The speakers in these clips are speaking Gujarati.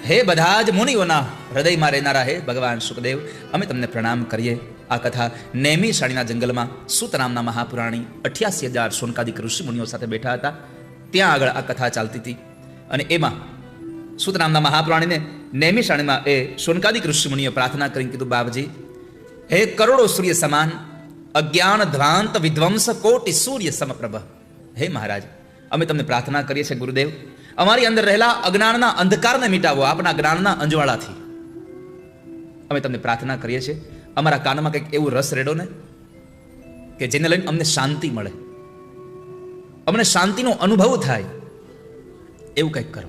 હે બધા જ મુનિઓના હૃદયમાં રહેનારા હે ભગવાન સુખદેવ, અમે તમને પ્રણામ કરીએ. આ કથા નેમી શાળીના જંગલમાં સૂત નામના મહાપુરાણી 88,000 સોનકાદિક ઋષિ મુનિઓ સાથે બેઠા હતા. ત્યાં આગળ આ કથા ચાલતી હતી અને એમાં સૂત નામના મહાપુરાણીને નેમી શાળીમાં એ સોનકાદિક ઋષિ મુનિએ પ્રાર્થના કરીને કીધું, બાપજી, હે કરોડો સૂર્ય સમાન અજ્ઞાન ધ્વાંત વિધ્વંસ કોટિ સૂર્ય સમપ્રભ, હે મહારાજ, અમે તમને પ્રાર્થના કરીએ છીએ ગુરુદેવ, અમારી અંદર રહેલા અજ્ઞાનના અંધકારને મિટાવો આપના જ્ઞાનના અંજવાળાથી. અમે તમને પ્રાર્થના કરીએ છીએ, અમારા કાનમાં કંઈક એવું રસ રેડો ને કે જેને લઈને અમને શાંતિ મળે, અમને શાંતિનો અનુભવ થાય, એવું કંઈક કરો.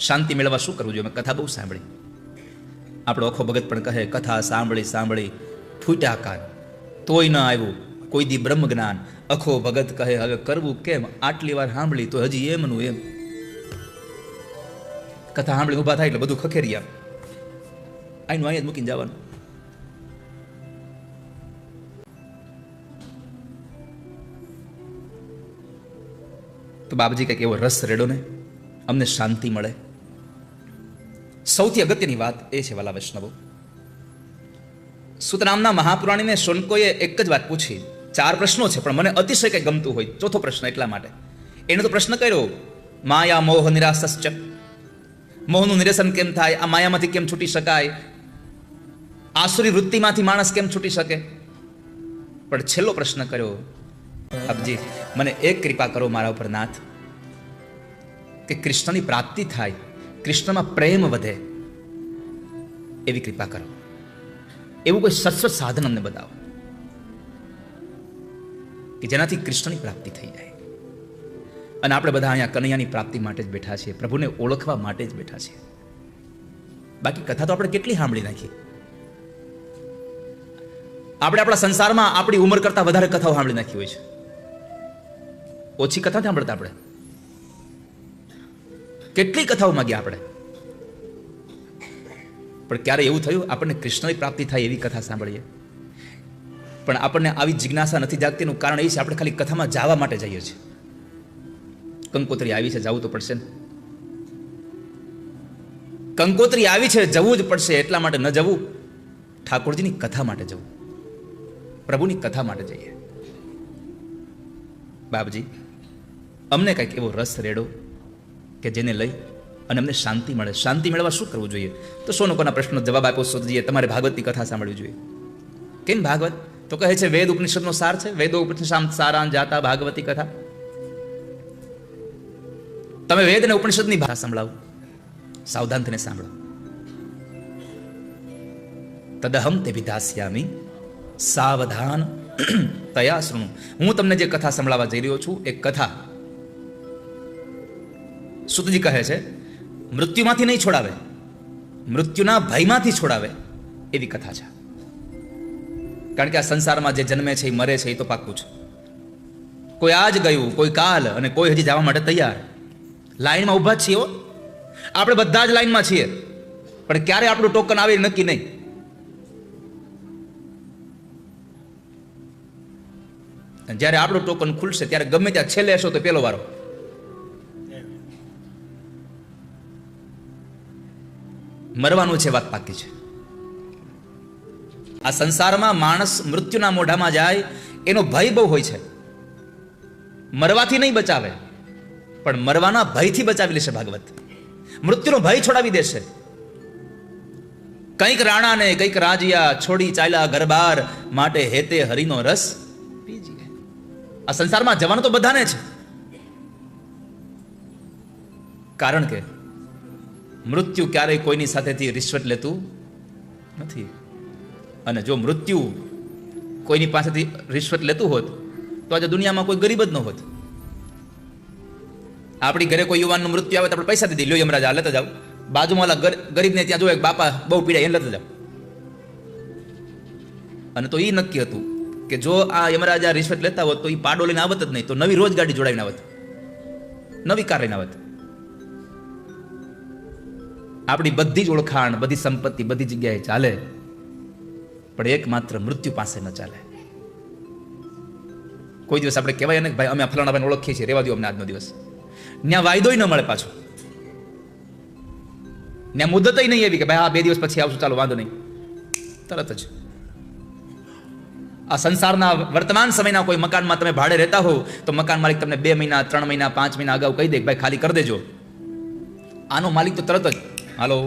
શાંતિ મેળવવા શું કરવું જોઈએ? મેં કથા બહુ સાંભળી. આપણો અખો ભગત પણ કહે, કથા સાંભળી સાંભળી ફૂટ્યા કાન, તોય ન આવ્યું કોઈ દી બ્રહ્મ જ્ઞાન. અખો ભગત કહે, હવે કરવું કેમ? આટલી વાર સાંભળી તો હજી એમનું એમ. કથા સાંભળી ઊભા થાય એટલે બધું ખખેરિયા, આઈનું અહીંયા જ મૂકીને જવાનું. તો બાપજી કંઈક એવો રસ રેડો ને અમને શાંતિ મળે. સૌથી અગત્યની વાત એ છે વાલા વૈષ્ણવો, સૂત નામના મહાપુરાણીને શોનકોએ એક જ વાત પૂછી. 4 પ્રશ્નો છે પણ મને અતિશય કંઈ ગમતું હોય, ચોથો પ્રશ્ન એટલા માટે એને તો પ્રશ્ન કર્યો, માયા મોહ નિરાસશ્ચ, મોહનું નિરસન કેમ થાય? આ માયામાંથી કેમ છૂટી શકાય? આસુરી વૃત્તિમાંથી માણસ કેમ છૂટી શકે? પણ છેલ્લો પ્રશ્ન કર્યો, બાપજી, મને એક કૃપા કરો મારા ઉપર નાથ, કે કૃષ્ણની પ્રાપ્તિ થાય, કૃષ્ણમાં પ્રેમ વધે, એવી કૃપા કરો. એવું કોઈ સત્સત સાધન અમને બતાવો કે જેનાથી કૃષ્ણની પ્રાપ્તિ થઈ જાય. અને આપણે બધા અહીંયા કનૈયાની પ્રાપ્તિ માટે જ બેઠા છીએ, પ્રભુને ઓળખવા માટે જ બેઠા છીએ. બાકી કથા તો આપણે કેટલી સાંભળી નાખી. આપણે આપણા સંસારમાં આપણી ઉંમર કરતા વધારે કથાઓ સાંભળી નાખી હોય છે. ઓછી કથા સાંભળતા આપણે કેટલી કથાઓ માંગી આપણે, પણ ક્યારે એવું થયું આપણને કૃષ્ણની પ્રાપ્તિ થાય એવી કથા સાંભળીએ? પણ આપણને આવી જિજ્ઞાસા નથી જાગતી. એનું કારણ એ છે આપણે ખાલી કથામાં જવા માટે જઈએ છીએ. કંકોત્રી આવી છે, જવું તો પડશે ને. કંકોત્રી આવી છે, જવું જ પડશે. એટલા માટે ન જવું, ઠાકોરજીની કથા માટે જવું, પ્રભુની કથા માટે જઈએ. બાપજી, અમને કંઈક એવો રસ રેડો કે જેને લઈ અને અમને શાંતિ મળે. શાંતિ મેળવવા શું કરવું જોઈએ? તો સોનકોના પ્રશ્નનો જવાબ આપ્યો સોદજીએ, તમારે ભાગવતની કથા સાંભળવી જોઈએ. કેમ ભાગવત? તો કહે છે વેદ ઉપનિષદનો સાર છે, વેદો ઉપનિષદ સારાં જાતા ભાગવતી કથા. તમે વેદ અને ઉપનિષદની ભાષા સંભળાવો, સાવધાન થઈને સાંભળો. તદહમ તે વિધાસ્યામિ સાવધાન તયા શૃણુ. હું તમને જે કથા સંભળાવવા જઈ રહ્યો છું એ કથા સૂતજી કહે છે મૃત્યુમાંથી નહીં છોડાવે, મૃત્યુના ભયમાંથી છોડાવે એવી કથા છે. કારણ કે આ સંસારમાં જે જન્મે છે એ મરે છે, એ તો પાક્કું છે. કોઈ આજ ગયું, કોઈ કાલ, અને કોઈ હજી જવા માટે તૈયાર. લાઈનમાં ઊભા જ છીએ, આપણે બધા જ લાઈનમાં છીએ, પણ ક્યારે આપણું ટોકન આવે નક્કી નહીં. જ્યારે આપણું ટોકન ખુલશે ત્યારે ગમે ત્યાં છેલ્લે હશો તો પેલો વારો. મરવાનું છે, વાત પાકી છે. આ સંસારમાં માણસ મૃત્યુના મોઢામાં જાય એનો ભય બહુ હોય છે. મરવાથી નહીં બચાવે, પણ મરવાના ભયથી બચાવી લેશે ભાગવત. મૃત્યુનો ભય છોડાવી દેશે. કંઈક રાણાને કંઈક રાજ્યા, છોડી ચાલ્યા ઘરબાર, માટે હેતે હરિનો રસ પીજીએ. આ સંસારમાં જવાનું તો બધાને છે, કારણ કે મૃત્યુ ક્યારેય કોઈની સાથેથી રિશ્વત લેતું નથી. અને જો મૃત્યુ કોઈની પાસેથી રિશ્વત લેતું હોત તો આજે દુનિયામાં કોઈ ગરીબ જ ન હોત. આપણી ઘરે કોઈ યુવાનનું મૃત્યુ આવે તો આપણે પૈસા દીધી, લ્યો યમરાજ આ લેતા જાઓ. બાજુમાં ગરીબને ત્યાં જો એક બાપા બહુ પીડાય, એને લેતા જાઓ. અને તો એ નક્કી હતું કે જો આ યમરાજા રિશ્વત લેતા હોત તો એ પાડો લઈને આવત જ નહીં, તો નવી રોજ ગાડી જોડાવીને આવત, નવી કાર લઈને આવત. આપણી બધી જ ઓળખાણ, બધી સંપત્તિ બધી જગ્યાએ ચાલે, પણ એકમાત્ર મૃત્યુ પાસે ન ચાલે. કોઈ દિવસ આપણે કહેવાય ને ભાઈ અમે ફલાણા ભાઈને ઓળખીએ છીએ, રહેવા દો અમને આજનો દિવસ. ત્યાં વાયદોય ન મળે પાછો, ત્યાં મુદતય નહીં એવી કે ભાઈ આ 2 દિવસ પછી આવશું, ચાલો વાંધો નહીં, તરત જ. આ સંસારના વર્તમાન સમયના કોઈ મકાનમાં તમે ભાડે રહેતા હો તો મકાન માલિક તમને 2 મહિના 3 મહિના 5 મહિના અગાઉ કહી દે કે ભાઈ ખાલી કરી દેજો. આનો માલિક તો તરત જ હાલો.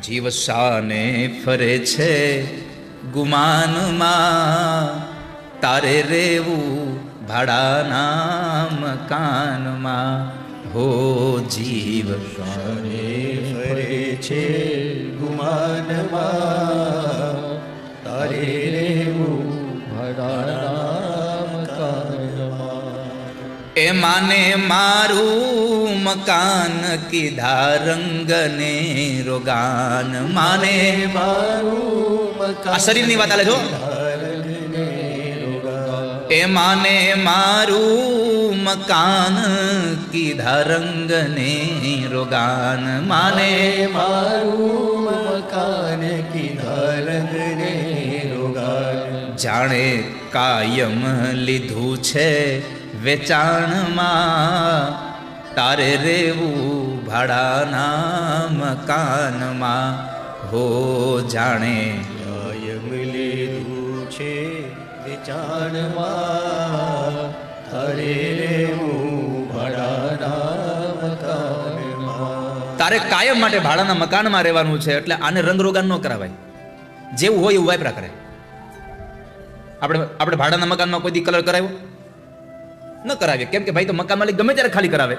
જીવ શાને ફરે છે ગુમાનમાં, તારે રેવું ભાડાના મકાનમાં. હો જીવ શાને ફરે છે ગુમાનમાં, તારે રેવું ભાડાના મકાનમાં. એ માને મારું મકાન કીધા રંગને રોગાન. માને મારું મકાન આ શરીરની વાત આલે જો. એ માને મારું મકાન કીધા રંગને રોગાન. માને મારું મકાન કીધા રંગને રોગાન. જાણે કાયમ લીધું છે વેચાણમાં, તારે રેવું ભાડાના મકાનમાં. હો જાણે કાયમ લીધું છે વેચાણમાં, તારે રેવું ભાડાના મકાનમાં. તારે કાયમ માટે ભાડાના મકાનમાં રહેવાનું છે, એટલે આને રંગરોગાન ન કરાવાય. જેવું હોય એવું વાપરા કરે. આપણે ભાડાના મકાનમાં કોઈ દી કલર કરાવ્યો ન કરાવીએ, કેમ કે ભાઈ તો મકાન માલિક ગમે ત્યારે ખાલી કરાવે.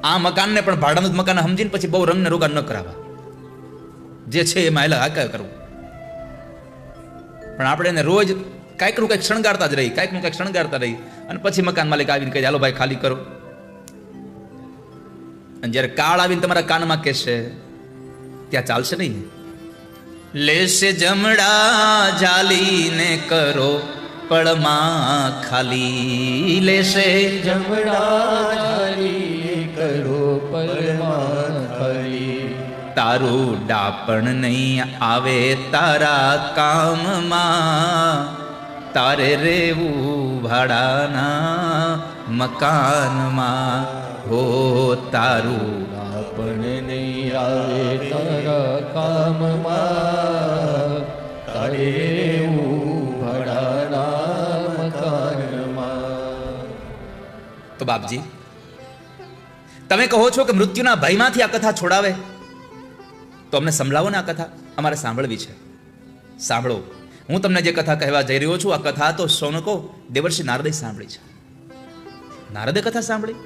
આ મકાનને પણ ભાડાનું જ મકાન સમજીને પછી બહુ રંગને રોગાન ન કરાવવા. જે છે એમાં એલા હાકા કરવું. પણ આપણે એને રોજ કાંઈકનું કંઈક શણગારતા જ રહી, કાંઈકનું કંઈક શણગારતા રહી, અને પછી મકાન માલિક આવીને કહે હાલો ભાઈ ખાલી કરો. અને જ્યારે કાળ આવીને તમારા કાનમાં કહેશે ત્યાં ચાલશે નહીં. લેશે જમડા જાલીને કરો પળમાં ખાલી. લેશે જમડા જાલી કરો પલમાં ખાલી. તારું ડાપણ નહીં આવે તારા કામમાં, તારે રેવું ભાડાના મકાનમાં. હો તારું પણ નહીં આવે તારા કામમાં, તારે રેવું ભાડાના મકાનમાં. તો બાપજી તમે કહો છો કે મૃત્યુના ભયમાંથી આ કથા છોડાવે, તો અમને સંભળાવો ને આ કથા, અમારે સાંભળવી છે. સાંભળો, હું તમને જે કથા કહેવા જઈ રહ્યો છું આ કથા તો શૌનકો દેવર્ષિ નારદે સાંભળી છે. નારદે કથા સાંભળી?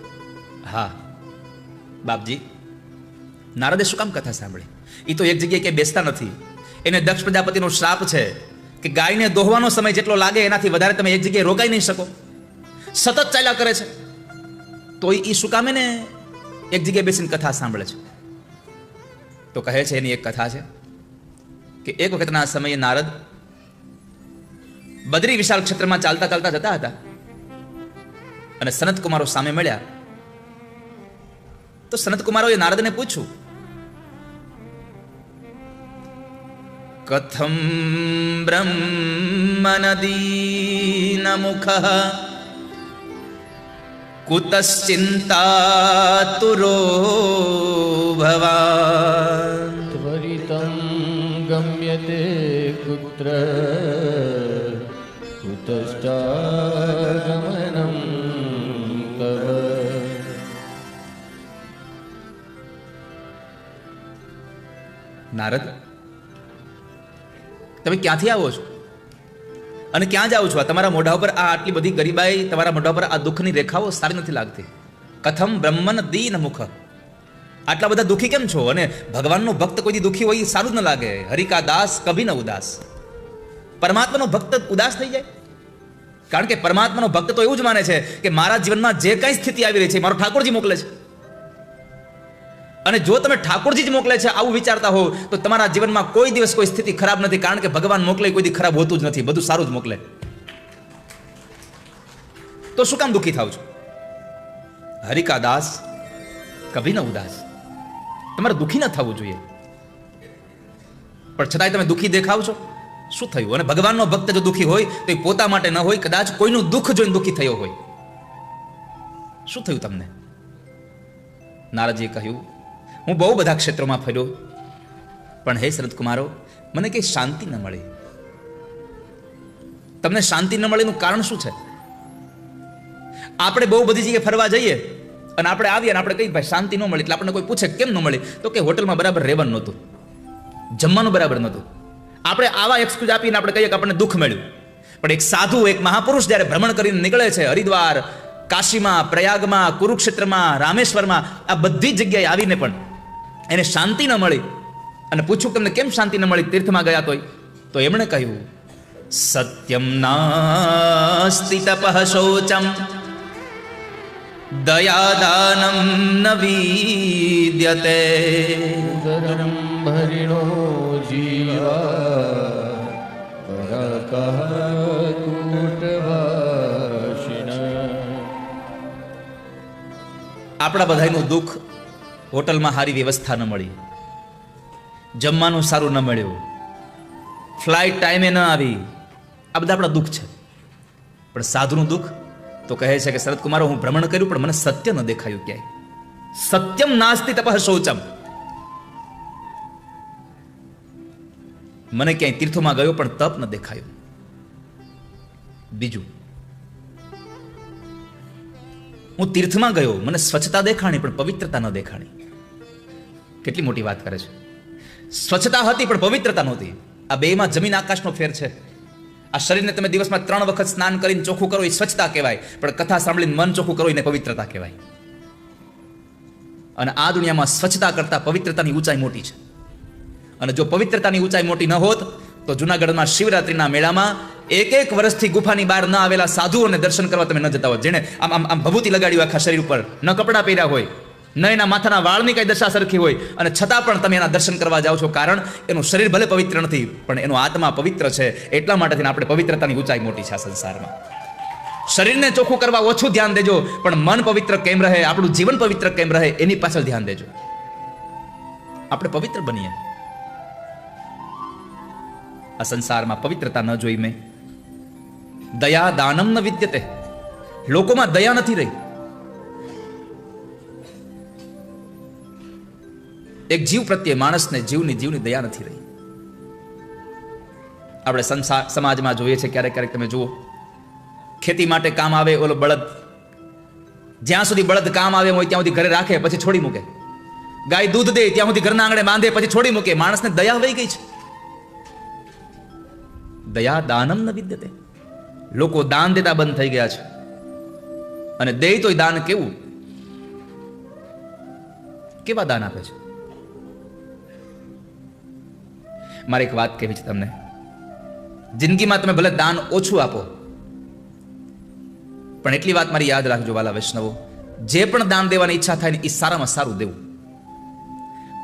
હા બાપજી, નારદે શું કામ કથા સાંભળી? એ તો એક જગ્યાએ ક્યાંય બેસતા નથી. એને દક્ષ પ્રજાપતિનો શ્રાપ છે કે ગાયને દોહવાનો સમય જેટલો લાગે એનાથી વધારે તમે એક જગ્યાએ રોકાઈ નહીં શકો, સતત ચાલ્યા કરે છે. તો એ શું કામે ને એક જગ્યાએ બેસીને કથા સાંભળે છે? તો કહે છે એની એક કથા છે કે એક વખતના સમયે નારદ બદ્રી વિશાળ ક્ષેત્રમાં ચાલતા ચાલતા જતા હતા અને સનત કુમારો સામે મળ્યા. તો સનત કુમારોએ નારદને પૂછ્યું, કથમ બ્રહ્મ નદીન મુખ કુતશ્ચિંતાતુરો ભવાન. ત્વરિતં ગમ્યતે પુત્ર કુતશ્ચાગમનં તવ. નારદ, તમે ક્યાંથી આવો છો અને ક્યાં જાઓ છો? તમારા મોઢા ઉપર આ આટલી બધી ગરીબાઈ, તમારા મોઢા ઉપર આ દુઃખની રેખાઓ સારી નથી લાગતી. કથમ બ્રહ્મન દીન મુખ, આટલા બધા દુઃખી કેમ છો? અને ભગવાનનો ભક્ત કોઈ દી દુઃખી હોય સારું જ ન લાગે. હરિકા દાસ કભી ન ઉદાસ. પરમાત્માનો ભક્ત ઉદાસ થઈ જાય? કારણ કે પરમાત્માનો ભક્ત તો એવું જ માને છે કે મારા જીવનમાં જે કઈ સ્થિતિ આવી રહી છે મારો ઠાકોરજી મોકલે છે. અને જો તમે ઠાકોરજી જ મોકલે છે આવું વિચારતા હો તો તમારા જીવનમાં કોઈ દિવસ કોઈ સ્થિતિ ખરાબ નથી, કારણ કે ભગવાન મોકલે કોઈ દી ખરાબ હોતું જ નથી, બધું સારું જ મોકલે. તો શું કામ દુઃખી થાવ છો? હરિકા દાસ કભી ન ઉદાસ. તમારે દુઃખી ન થવું જોઈએ, પણ છતાંય તમે દુઃખી દેખાવ છો. શું થયું? અને ભગવાનનો ભક્ત જો દુઃખી હોય તો એ પોતા માટે ન હોય, કદાચ કોઈનું દુઃખ જોઈને દુઃખી થયો હોય. શું થયું તમને? નારદજીએ કહ્યું, હું બહુ બધા ક્ષેત્રોમાં ફર્યો, પણ હે શરદકુમારો, મને કઈ શાંતિ ન મળી. તમને શાંતિ ન મળેનું કારણ શું છે? આપણે બહુ બધી જગ્યાએ ફરવા જઈએ અને આપણે આવીએ અને આપણે કહીએ ભાઈ શાંતિ ન મળી, એટલે આપણને કોઈ પૂછે કેમ ન મળી, તો કે હોટલમાં બરાબર રહેવાનું નહોતું, જમવાનું બરાબર નહોતું. આપણે આવા એક્સક્યુઝ આપીને આપણે કહીએ કે આપણને દુઃખ મળ્યું. પણ એક સાધુ, એક મહાપુરુષ જ્યારે ભ્રમણ કરીને નીકળે છે, હરિદ્વાર, કાશીમાં, પ્રયાગમાં, કુરુક્ષેત્રમાં, રામેશ્વરમાં, આ બધી જગ્યાએ આવીને પણ એને શાંતિ ન મળી અને પૂછ્યું તમને કેમ શાંતિ ન મળી તીર્થમાં ગયા તો એમણે કહ્યું, સત્યમ નાસ્તિ તપઃ શૌચમ દયાદાનમ ન વિદ્યતે ઉદરમ ભરિણો જીવા કૂટવાસિન. આપણા બધાનું દુઃખ, હોટલમાં સારી વ્યવસ્થા ન મળી, જમવાનું સારું ન મળ્યું, ફ્લાઇટ ટાઈમે ન આવી, આ બધા આપણા દુઃખ છે. પણ સાધુનું દુઃખ તો કહે છે કે શરદકુમારો, હું ભ્રમણ કર્યું પણ મને સત્ય ન દેખાયું ક્યાંય. સત્યમ નાસ્તિ તપઃ શૌચમ. મને ક્યાંય તીર્થોમાં ગયો પણ તપ ન દેખાયું. બીજું, હું તીર્થમાં ગયો, મને સ્વચ્છતા દેખાણી પણ પવિત્રતા ન દેખાણી. કેટલી મોટી વાત કરે છે. સ્વચ્છતા હતી પણ પવિત્રતા નહોતી. આ બેમાં જમીન આકાશનો ફેર છે. આ શરીરને તમે દિવસમાં 3 વખત સ્નાન કરીને ચોખ્ખું કરો એ સ્વચ્છતા કહેવાય, પણ કથા સાંભળીને મન ચોખ્ખું કરો એને પવિત્રતા કહેવાય. અને આ દુનિયામાં સ્વચ્છતા કરતા પવિત્રતાની ઊંચાઈ મોટી છે. અને જો પવિત્રતાની ઊંચાઈ મોટી ન હોત તો જુનાગઢમાં શિવરાત્રીના મેળામાં 1 વર્ષથી ગુફાની બહાર ન આવેલા સાધુઓને દર્શન કરવા તમે ન જતા હોત, જેને આમ ભભૂતિ લગાડ્યું આખા શરીર ઉપર, ન કપડાં પહેર્યા હોય, ન એના માથાના વાળની કઈ દશા સરખી હોય, અને છતાં પણ તમે એના દર્શન કરવા જાઓ છો. કારણ એનું શરીર ભલે પવિત્ર નથી પણ એનો આત્મા પવિત્ર છે. એટલા માટે આપણે પવિત્રતાની ઊંચાઈ મોટી છે આ સંસારમાં. શરીરને ચોખ્ખું કરવા ઓછું ધ્યાન દેજો, પણ મન પવિત્ર કેમ રહે, આપણું જીવન પવિત્ર કેમ રહે એની પાછળ ધ્યાન દેજો. આપણે પવિત્ર બનીએ. આ સંસારમાં પવિત્રતા ન જોઈ મેં. દયા દાનમ ન વિદ્યતે. લોકોમાં દયા નથી રહી. એક જીવ પ્રત્યે માણસને જીવની દયા નથી રહી. આપણે સમાજમાં જોઈએ છે, ક્યારેક તમે જુઓ, ખેતી માટે કામ આવે ઓલો બળદ, જ્યાં સુધી બળદ કામ આવે હોય ત્યાં સુધી ઘરે રાખે, પછી છોડી મૂકે. ગાય દૂધ દે ત્યાં સુધી ઘરના આંગણે બાંધે, પછી છોડી મૂકે. માણસને દયા વહી ગઈ છે. દયા દાનમ ન વિદ્યતે. લોકો દાન દેતા બંધ થઈ ગયા છે. અને દે તોય દાન કેવા દાન આપે છે. મારે એક વાત કહેવી છે તમને. જિંદગીમાં તમે ભલે દાન ઓછું આપો, પણ એટલી વાત મારી યાદ રાખજો વાલા વૈષ્ણવો, જે પણ દાન દેવાની ઈચ્છા થાય ને એ સારામાં સારું દેવું.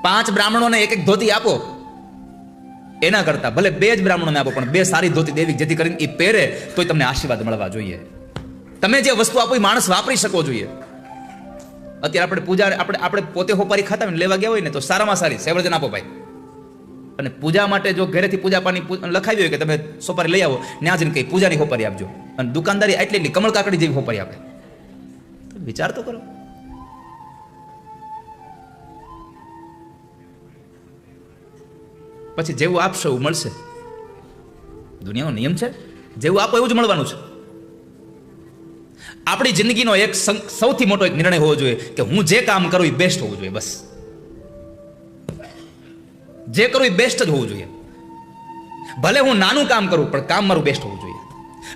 5 બ્રાહ્મણોને 1 ધોતી આપો, એના કરતા ભલે 2 જ બ્રાહ્મણોને આપો, પણ 2 સારી ધોતી દેવી, જેથી કરીને એ પહેરે તોય તમને આશીર્વાદ મળવા જોઈએ. તમે જે વસ્તુ આપો એ માણસ વાપરી શકવો જોઈએ. અત્યારે આપણે પૂજા, આપણે પોતે હોપારી ખાતા હોય લેવા ગયા હોય ને, તો સારામાં સારી સેવર્જન આપો ભાઈ. અને પૂજા માટે જો ઘરેથી પૂજા પાણી લખાવી હોય કે તમે સોપારી લઈ આવો, ત્યાં જઈને કઈ પૂજાની હોપારી આપજો. અને દુકાનદારી એટલી કમળ કાકડી જેવી હોપારી આપે. તો વિચાર તો કરો. પછી જેવું આપશો એવું મળશે. દુનિયાનો નિયમ છે, જેવું આપો એવું જ મળવાનું છે. આપણી જિંદગીનો એક સૌથી મોટો એક નિર્ણય હોવો જોઈએ કે હું જે કામ કરું એ બેસ્ટ હોવું જોઈએ. બસ જે કરું એ બેસ્ટ જ હોવું જોઈએ. ભલે હું નાનું કામ કરું પણ કામ મારું બેસ્ટ હોવું જોઈએ.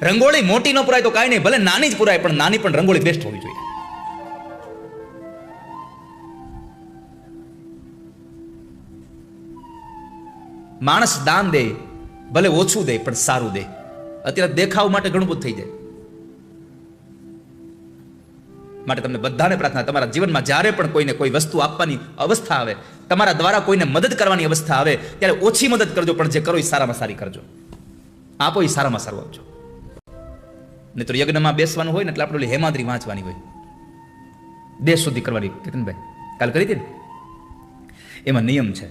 રંગોળી મોટી ન પુરાય તો કાંઈ નહીં, ભલે નાની જ પુરાય પણ નાની પણ રંગોળી બેસ્ટ હોવી જોઈએ. માણસ દાન દે, ભલે ઓછું દે પણ સારું દે. અત્યારે દેખાવ માટે ઘણું બધું થઈ જાય. માટે તમને બધાને પ્રાર્થના, તમારા જીવનમાં જ્યારે પણ કોઈને કોઈ વસ્તુ આપવાની અવસ્થા આવે, તમારા દ્વારા કોઈને મદદ કરવાની અવસ્થા આવે, ત્યારે ઓછી મદદ કરજો, પણ જે કરો એ સારામાં સારી કરજો. આપો એ સારામાં સારું આપજો. નહીં તો યજ્ઞમાં બેસવાનું હોય ને એટલે આપણે હેમાદ્રી વાંચવાની હોય, દેશ સુધી કરવાની. કેતનભાઈ કાલ કરી હતી ને, એમાં નિયમ છે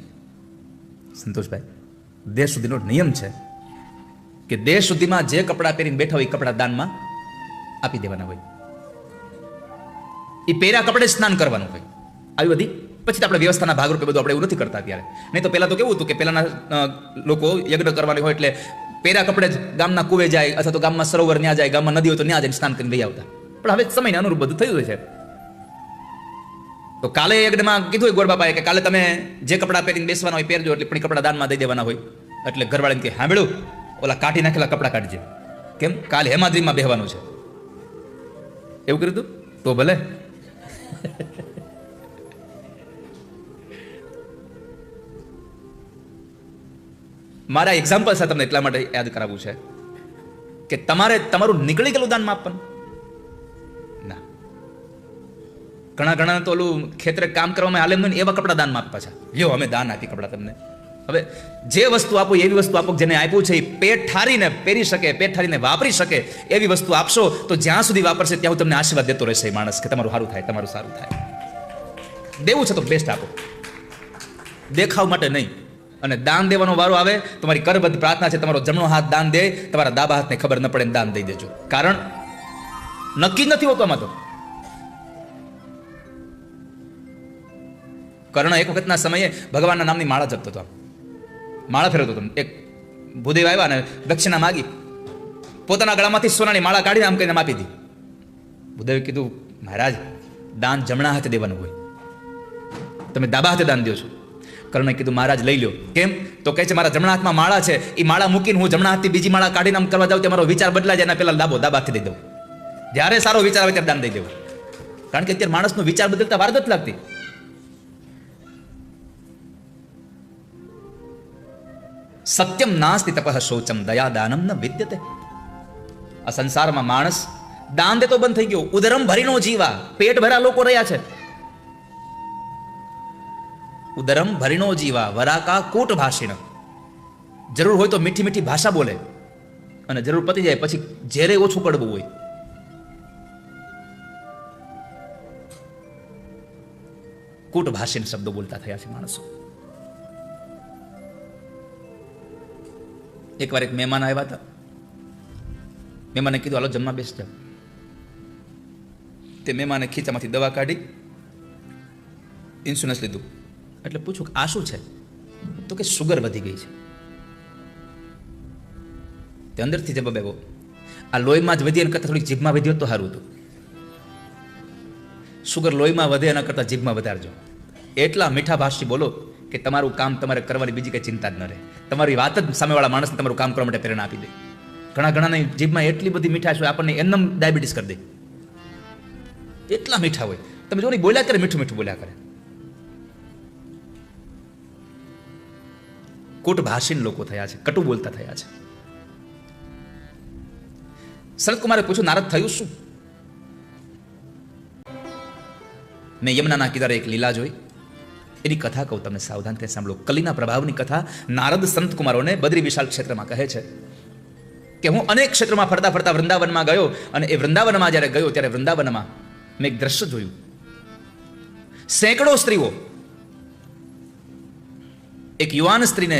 સંતોષભાઈ, દેશ સુધીનો નિયમ છે કે દેશ સુધીમાં જે કપડાં પહેરીને બેઠા હોય એ કપડાં દાનમાં આપી દેવાના હોય. એ પહેર્યા કપડે સ્નાન કરવાનું હોય. આવી બધી પછી તો આપણે વ્યવસ્થાના ભાગરૂપે બધું આપણે એવું નથી કરતા ત્યારે. નહીં તો પહેલાં તો કેવું હતું કે પહેલાંના લોકો યજ્ઞ કરવાની હોય એટલે પહેર્યા કપડે જ ગામના કુવે જાય અથવા તો ગામમાં સરોવર ન્યા જાય, ગામમાં નદી હોય તો ન્યા જઈને સ્નાન કરીને લઈ આવતા. પણ હવે સમયને અનુરૂપ બધું થયું છે. તો કાલે યજ્ઞમાં કીધું હોય ગોરબાપાએ કે કાલે તમે જે કપડાં પહેરીને બેસવાના હોય પહેરજો, એટલે પણ કપડાં દાનમાં દઈ દેવાના હોય. એટલે ઘરવાળાને કે સાંભળ્યું, ઓલા કાઢી નાખેલા કપડાં કાઢજે. કેમ? કાલે હેમાદ્રીમાં બેહવાનું છે. એવું કર્યું હતું તો ભલે. મારા એક્ઝામ્પલ સાથે તમને એટલા માટે યાદ કરાવવું છે કે તમારે તમારું નીકળી ગયેલું દાનમાં આપવાનું ના. ઘણા તો ઓલું ખેતરે કામ કરવામાં હાલે નહીં એવા કપડા દાનમાં આપવા છે. લ્યો અમે દાન આપી કપડા તમને. હવે જે વસ્તુ આપો એવી વસ્તુ આપો જેને આપ્યું છે એ પેટ ઠારીને પહેરી શકે, પેટ ઠારીને વાપરી શકે એવી વસ્તુ આપશો તો જ્યાં સુધી વાપરશે ત્યાં તમને આશીર્વાદ દેતો રહેશે એ માણસ કે તમારું સારું થાય, તમારું સારું થાય. દેવું છે તો બેસ્ટ આપો, દેખાવ માટે નહીં. અને દાન દેવાનો વારો આવે, તમારી કરબદ્ધ પ્રાર્થના છે તમારો જમણો હાથ દાન દે, તમારા ડાબા હાથને ખબર ન પડે દાન દઈ દેજો. કારણ નક્કી નથી હોતું આમાં. તો કર્ણ એક વખતના સમયે ભગવાનના નામની માળા જપતો હતો, માળા ફેરવતો હતો. એક ભૂદેવ આવ્યા અને દક્ષિણા માગી, પોતાના ગળામાંથી સોનાની માળા કાઢીને આમ કરીને આપી દી. ભૂદેવે કીધું મહારાજ દાન જમણા હાથે દેવાનું હોય, તમે ડાબા હાથે દાન દો છો. કર્ણે કીધું મહારાજ લઈ લો. કેમ? તો કહે છે મારા જમણા હાથમાં માળા છે, એ માળા મૂકીને હું જમણા હાથથી બીજી માળા કાઢીને આમ કરવા જાઉં તો મારો વિચાર બદલાય જાય, એના પહેલા ડાબા હાથથી દઈ દઉં. જ્યારે સારો વિચાર આવે ત્યારે દાન દઈ દેવું. કારણ કે અત્યારે માણસનો વિચાર બદલતા વાર નથી લાગતી. સત્યમ નાસ્તિ તપઃ શૌચમ દયા દાનમ ન વિદ્યતે. આ સંસારમાં માણસ દાન દેતો બંધ થઈ ગયો. ઉદરમ ભરીનો જીવા, પેટ ભરા લોકો રહ્યા છે. ઉદરમ ભરીનો જીવા વરાકા કૂટ ભાષિણ. જરૂર હોય તો મીઠી મીઠી ભાષા બોલે અને જરૂર પતી જાય પછી ઝેરે ઓછું કડવું હોય. કૂટ ભાષિણ શબ્દો બોલતા થયા છે માણસો. એકવાર એક મહેમાન આવ્યા હતા. મહેમાને કીધું હાલો જમવા બેસી જાઓ. તે મહેમાને ખીચામાંથી દવા કાઢી ઇન્સ્યોરન્સ લીધું. એટલે પૂછું આ શું છે? તો કે સુગર વધી ગઈ છે. તે અંદરથી જવાબ આવ્યો, આ લોહીમાં જ વધી એના કરતાં થોડીક જીભમાં વધી હોત તો સારું હતું. સુગર લોહીમાં વધે એના કરતાં જીભમાં વધારજો. એટલા મીઠા ભાષી બોલો કે તમારું કામ તમારે કરવાની બીજી કઈ ચિંતા જ ન રહે. તમારી વાત જ સામેવાળા માણસને તમારું કામ કરવા માટે પ્રેરણા આપી દે. ઘણાની જીભમાં એટલી બધી મીઠાશ હોય આપણને એમનેમ ડાયાબિટીસ કરી દે. એટલા મીઠા હોય. તમે જો નહીં બોલ્યા કરે, મીઠું મીઠું બોલ્યા કરે. કૂટ ભાષીન લોકો થયા છે, કટુ બોલતા થયા છે. સનત કુમારે પૂછ્યું નારદ થયું શું? મેં યમુનાના કિનારે એક લીલા જોઈ, એની કથા કહું તમને, સાવધાનથી સાંભળો. કલીના પ્રભાવની કથા નારદ સંત કુમારોને બદ્રી વિશાળ ક્ષેત્રમાં કહે છે કે હું અનેક ક્ષેત્રમાં ફરતા ફરતા વૃંદાવનમાં ગયો અને એ વૃંદાવનમાં જ્યારે ગયો ત્યારે વૃંદાવનમાં મેં એક દ્રશ્ય જોયું. સેંકડો સ્ત્રીઓ એક યુવાન સ્ત્રીને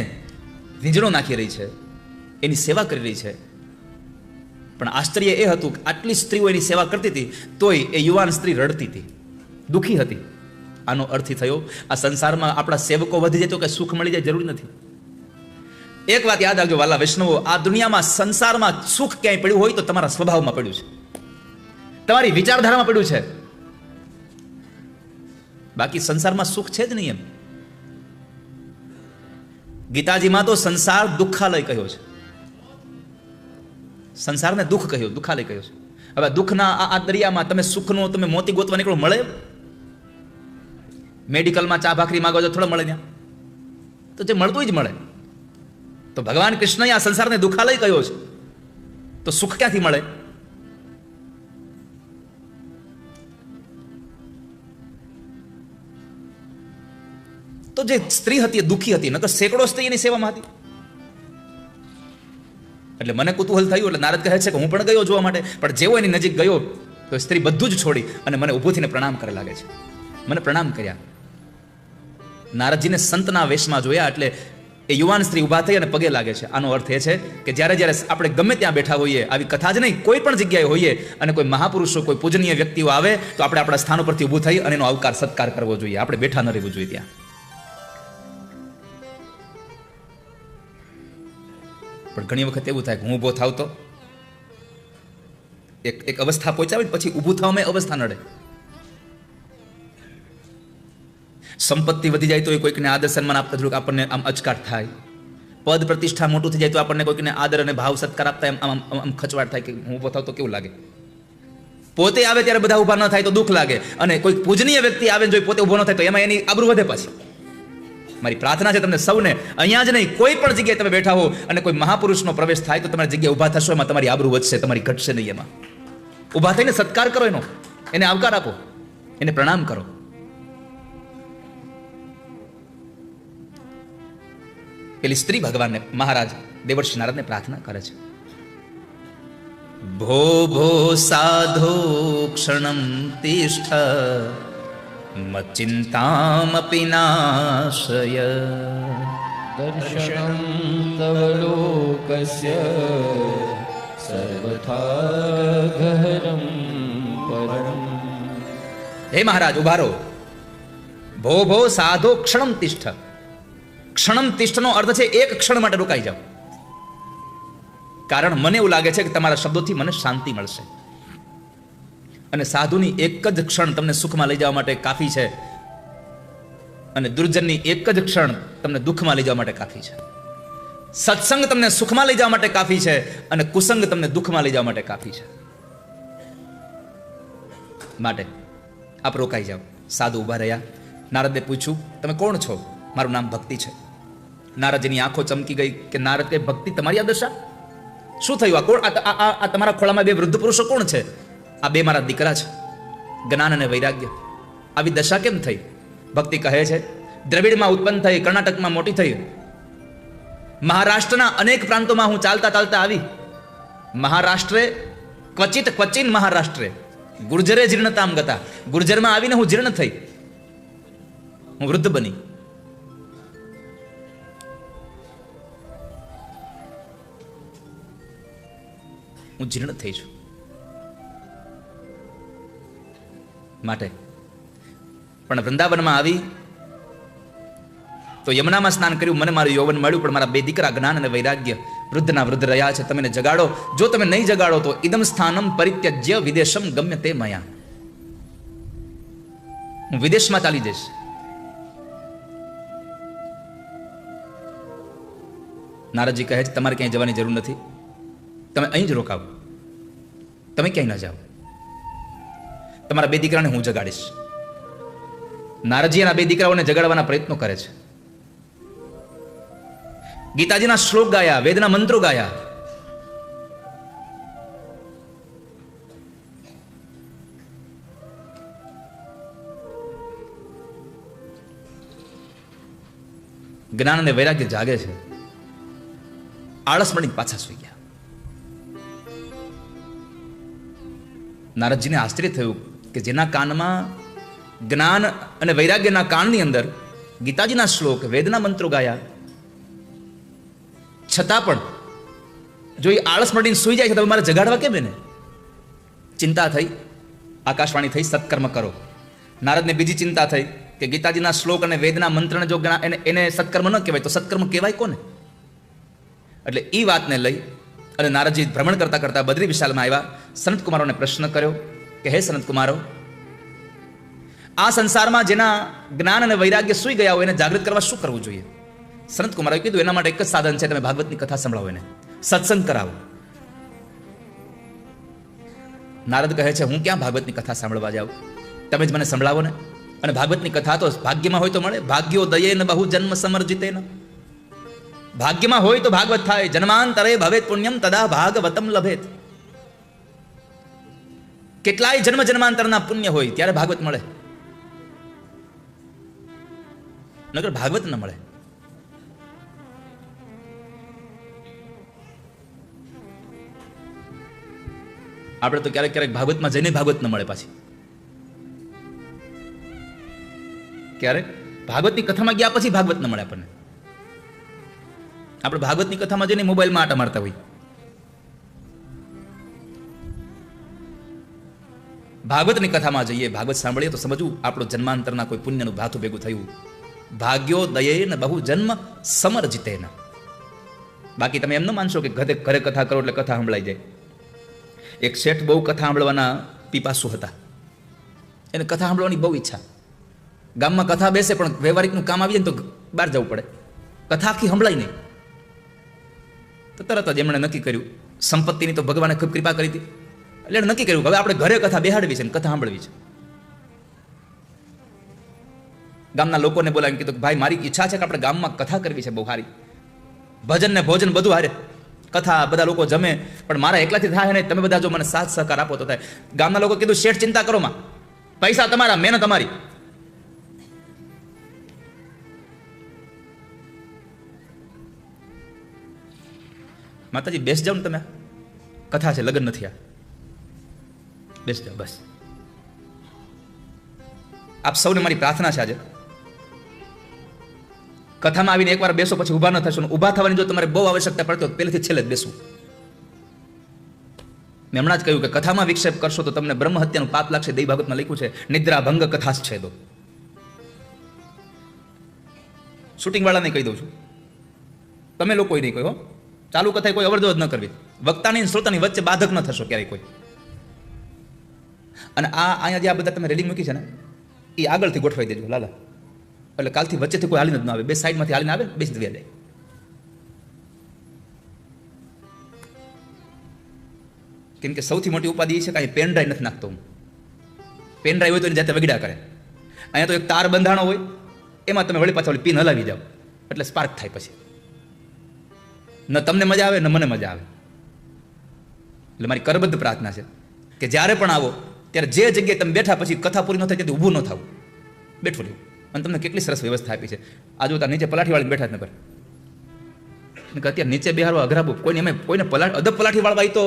વીંજળો નાખી રહી છે, એની સેવા કરી રહી છે. પણ આશ્ચર્ય એ હતું કે આટલી સ્ત્રીઓ એની સેવા કરતી હતી તોય એ યુવાન સ્ત્રી રડતી હતી, દુઃખી હતી. આનો અર્થ થયો આ સંસારમાં આપણા સેવકો વધી જાય તો કે સુખ મળી જાય જરૂરી નથી. એક વાત યાદ રાખજો વાલા વૈષ્ણવો, આ દુનિયામાં સંસારમાં સુખ ક્યાંય પડ્યું હોય તો તમારા સ્વભાવમાં પડ્યું છે, તમારી વિચારધારામાં પડ્યું છે. બાકી સંસારમાં સુખ છે જ નહીં. એમ ગીતાજીમાં તો સંસાર દુઃખાલય કહ્યો છે. સંસારને દુઃખ કહ્યો, દુઃખાલય કહ્યો છે. હવે દુઃખના આ દરિયામાં તમે સુખનો તમે મોતી ગોતવા નીકળો, મળે? મેડિકલમાં ચા ભાખરી માંગો તો થોડો મળે ત્યાં, તો જે મળતું જ મળે. તો ભગવાન કૃષ્ણએ આ સંસારને દુઃખાલય કહ્યો છે, તો સુખ ક્યાંથી મળે? તો જે સ્ત્રી હતી એ દુઃખી હતી, નકર સેંકડો સ્ત્રી એની સેવામાં હતી. એટલે મને કુતૂહલ થયું એટલે નારદ કહે છે કે હું પણ ગયો જોવા માટે, પણ જેવો એની નજીક ગયો તો સ્ત્રી બધું જ છોડી અને મને ઊભું થઈને પ્રણામ કરે લાગે છે. મને પ્રણામ કર્યા. નારદજીને સંતના વેશમાં જોયા એટલે એ યુવાન સ્ત્રી ઊભા થઈ અને પગે લાગે છે. આનો અર્થ એ છે કે જ્યારે જ્યારે આપણે ગમે ત્યાં બેઠા હોઈએ, આવી કથા જ નહીં કોઈ પણ જગ્યાએ હોઈએ અને કોઈ મહાપુરુષો, કોઈ પૂજનીય વ્યક્તિઓ આવે તો આપણે આપણા સ્થાન ઉપરથી ઊભું થઈ અને એનો આવકાર સત્કાર કરવો જોઈએ. આપણે બેઠા ન રહેવું જોઈએ ત્યાં. પણ ઘણી વખત એવું થાય કે હું ઊભો થાવ તો એક અવસ્થા પહોંચાવે પછી ઊભું થવામાં અવસ્થા નડે. સંપત્તિ વધી જાય તો એ કોઈકને આદર સન્માન આપતા થોડુંક આપણને આમ અચકાટ થાય. પદ પ્રતિષ્ઠા મોટું થઈ જાય તો આપણને કોઈકને આદર અને ભાવ સત્કાર આપતા એમ આમ ખચવાટ થાય કે હું ઊભો થાવ તો કેવું લાગે. પોતે આવે ત્યારે બધા ઊભા ન થાય તો દુઃખ લાગે, અને કોઈ પૂજનીય વ્યક્તિ આવે જો પોતે ઊભો ન થાય તો એમાં એની આબરૂ વધે. પાછી મારી પ્રાર્થના છે તમને સૌને, અહીંયા જ નહીં કોઈ પણ જગ્યાએ તમે બેઠા હો અને કોઈ મહાપુરુષનો પ્રવેશ થાય તો તમારી જગ્યાએ ઊભા થશો, એમાં તમારી આબરૂ વધશે, તમારી ઘટશે નહીં. એમાં ઊભા થઈને સત્કાર કરો, એને આવકાર આપો, એને પ્રણામ કરો. પેલી સ્ત્રી ભગવાનને, મહારાજ દેવર્ષિ નારદને પ્રાર્થના કરે છે, ભો ભો સાધો ક્ષણમ તિષ્ઠ મચ્ચિંતામપી નાશય દર્શનમ તવ લોકસ્ય સર્વથા ગહનમ પરમ. હે મહારાજ ઉભા રહો. ભો ભો સાધો ક્ષણમ તિષ્ઠ. ક્ષણમ તિષ્ઠનો અર્થ છે એક ક્ષણ માટે રોકાઈ જાઓ. કારણ મને એવું લાગે છે કે તમારા શબ્દોથી મને શાંતિ મળશે, અને સાધુની એક જ ક્ષણ તમને સુખમાં લઈ જવા માટે કાફી છે, અને દુર્જનની એક જ ક્ષણ તમને દુઃખમાં લઈ જવા માટે કાફી છે. સત્સંગ તમને સુખમાં લઈ જવા માટે કાફી છે, અને કુસંગ તમને દુઃખમાં લઈ જવા માટે કાફી છે. માટે આપ રોકાઈ જાઓ. સાધુ ઊભા રહ્યા. નારદે પૂછ્યું, તમે કોણ છો? મારું નામ ભક્તિ છે. નારદજીની આંખો ચમકી ગઈ કે નારદ, કે ભક્તિ તમારી આ દશા? શું થયું? આ કોણ? આ તમારા ખોળામાં બે વૃદ્ધ પુરુષો કોણ છે? આ બે મારા દીકરા છે, જ્ઞાન અને વૈરાગ્ય. આવી દશા કેમ થઈ? ભક્તિ કહે છે, દ્રવિડમાં ઉત્પન્ન થઈ, કર્ણાટકમાં મોટી થઈ, મહારાષ્ટ્રના અનેક પ્રાંતોમાં હું ચાલતા ચાલતા આવી. મહારાષ્ટ્રે ક્વચિન મહારાષ્ટ્રે ગુર્જરે જીર્ણતામ ગતા. ગુર્જરમાં આવીને હું જીર્ણ થઈ, હું વૃદ્ધ બની. હું જીર્ણ થઈ છું. માટે પણ વૃંદાવનમાં આવી તો યમુનામાં સ્નાન કર્યું, મને મારું યૌવન મળ્યું, પણ મારા બે દીકરા જ્ઞાન અને વૈરાગ્ય વૃદ્ધના વૃદ્ધ રહ્યા છે. તમે જગાડો. જો તમે નહીં જગાડો તો ઇદમ સ્થાનમ પરિત્યજ્ય વિદેશમ ગમ્ય તે મયા. હું વિદેશમાં ચાલી જઈશ. નારદજી કહે છે, તમારે ક્યાંય જવાની જરૂર નથી, તમે અહીં જ રોકાવો, તમે ક્યાંય ના જાઓ. તમારા બે દીકરાને હું જગાડીશ. નારદજી એના બે દીકરાઓને જગાડવાના પ્રયત્નો કરે છે. ગીતાજીના શ્લોક ગાયા, વેદના મંત્રો ગાયા. જ્ઞાન અને વૈરાગ્ય જાગે છે. આળસ મળી પાછા સુઈ ગયા. નારદજીને આશ્ચર્ય થયું કે જેના કાનમાં જ્ઞાન અને વૈરાગ્યના કાનની અંદર ગીતાજીના શ્લોક, વેદના મંત્રો ગાયા, છતાં પણ જો એ આળસ મળીને સુઈ જાય છે તો મારે જગાડવા કેમ એને? ચિંતા થઈ. આકાશવાણી થઈ, સત્કર્મ કરો. નારદને બીજી ચિંતા થઈ કે ગીતાજીના શ્લોક અને વેદના મંત્રને જો એને સત્કર્મ ન કહેવાય તો સત્કર્મ કહેવાય કોને? એટલે એ વાતને લઈ અને નારદજી ભ્રમણ કરતા કરતા બદ્રી વિશાલમાં આવ્યા. સનત કુમારોને પ્રશ્ન કર્યો કે હે સનત કુમારો, આ સંસારમાં જેના જ્ઞાન અને વૈરાગ્ય સુઈ ગયા હોય એને જાગૃત કરવા શું કરવું જોઈએ? સનત કુમારોએ કીધું, એના માટે એક જ સાધન છે, તમે ભાગવતની કથા સંભળાવો, એને સત્સંગ કરાવો. નારદ કહે છે, હું ક્યાં ભાગવતની કથા સાંભળવા જાઉં? તમે જ મને સંભળાવો ને. અને ભાગવતની કથા તો ભાગ્યમાં હોય તો મળે. ભાગ્યો દયે ન બહુ જન્મ સમર્જિતે ન. ભાગ્યમાં હોય તો ભાગવત થાય. જન્માંતરે ભવેત પુણ્યમ તદા ભાગવતમ લભેત. કેટલાય જન્મ જન્માંતરના પુણ્ય હોય ત્યારે ભાગવત મળે, નકર ભાગવત ન મળે. આપણે તો ક્યારેક ક્યારેક ભાગવતમાં જઈને ભાગવત ન મળે. પાછી ક્યારેક ભાગવતની કથામાં ગયા પછી ભાગવત ન મળે આપણને. આપણે ભાગવતની કથામાં જઈને મોબાઈલમાં આટા મારતા હોય. ભાગવતની કથામાં જઈએ, ભાગવત સાંભળીએ તો સમજવું આપણો જન્માંતરના કોઈ પુણ્યનું ભાથું ભેગું થયું. ભાગ્યો દયેન બહુ જન્મ સમરજિતેન. બાકી તમે એમ ન માનશો કે ઘરે કથા કરો એટલે કથા સંભળાઈ જાય. એક શેઠ બહુ કથા સાંભળવાના પીપાસુ હતા. એને કથા સાંભળવાની બહુ ઈચ્છા. ગામમાં કથા બેસે પણ વ્યવહારિકનું કામ આવી જાય ને તો બહાર જવું પડે. કથા આખી સંભળાય નહીં. તો તરત જ એમણે નક્કી કર્યું, સંપત્તિની તો ભગવાને ખૂબ કૃપા કરી હતી, એટલે એણે નક્કી કર્યું કે હવે આપણે ઘરે કથા બેહાડવી છે ને કથા સાંભળવી છે. ગામના લોકોને બોલાવીને કીધું કે ભાઈ મારી ઈચ્છા છે કે આપણે ગામમાં કથા કરવી છે બહુ સારી, ભજન ને ભોજન બધું હારે, કથા બધા લોકો જમે, પણ મારા એકલાથી થાય નહીં, તમે બધા જો મને સાથ સહકાર આપો તો થાય. ગામના લોકો કીધું શેઠ ચિંતા કરો માં, પૈસા તમારા, મહેનત અમારી. માતાજી બેસ જાઓ ને તમે, કથા છે, લગ્ન નથી, આ બેસ જાઓ બસ. આપ સૌને મારી પ્રાર્થના છે આજે, કથામાં આવીને એકવાર બેસો પછી ઊભા ન થશો. ઊભા થવાની જો તમારે બહુ આવશ્યકતા પડતી હોય પહેલેથી છેલ્લે જ બેસવું. મેં હમણાં જ કહ્યું કે કથામાં વિક્ષેપ કરશો તો તમને બ્રહ્મ હત્યાનું પાપ લાગશે. દૈવ ભાગવતમાં લખ્યું છે, નિદ્રા ભંગ કથા છેદો. શૂટિંગ વાળાને કહી દઉં છું, તમે લોકો નહીં કહો, ચાલુ કથાએ કોઈ અવરજવર ન કરવી. વક્તાની અને શ્રોતાની વચ્ચે બાધક ન થશો ક્યારેય કોઈ. અને અહીંયા જે આ બધા તમે રેલિંગ મૂકી છે ને, એ આગળથી ગોઠવાઈ દેજો લાલા, એટલે કાલથી વચ્ચેથી કોઈ હાલીને જ ન આવે, બે સાઈડમાંથી હાલીને આવે, બેસી દવ્યા જાય. કેમ કે સૌથી મોટી ઉપાધિ એ છે કે અહીં પેન ડ્રાઈવ નથી નાખતો હું. પેન ડ્રાઈવ હોય તો એની જાતે વગડા કરે. અહીંયા તો એક તાર બંધાણો હોય, એમાં તમે વળી પાછા પિન હલાવી જાઓ એટલે સ્પાર્ક થાય. પછી ન તમને મજા આવે ન મને મજા આવે. એટલે મારી કરબદ્ધ પ્રાર્થના છે કે જ્યારે પણ આવો ત્યારે જે જગ્યાએ તમે બેઠા પછી કથા પૂરી ન થાય ત્યાંથી ઊભું ન થવું, બેઠું રહેવું. અને તમને કેટલી સરસ વ્યવસ્થા આપી છે. આજુ ત્યાં નીચે પલાઠી વાળીને બેઠા જ નગર, અત્યારે નીચે બેહારવા અઘરા બહુ. કોઈને એમ કોઈને અદબ પલાઠી વાળવા તો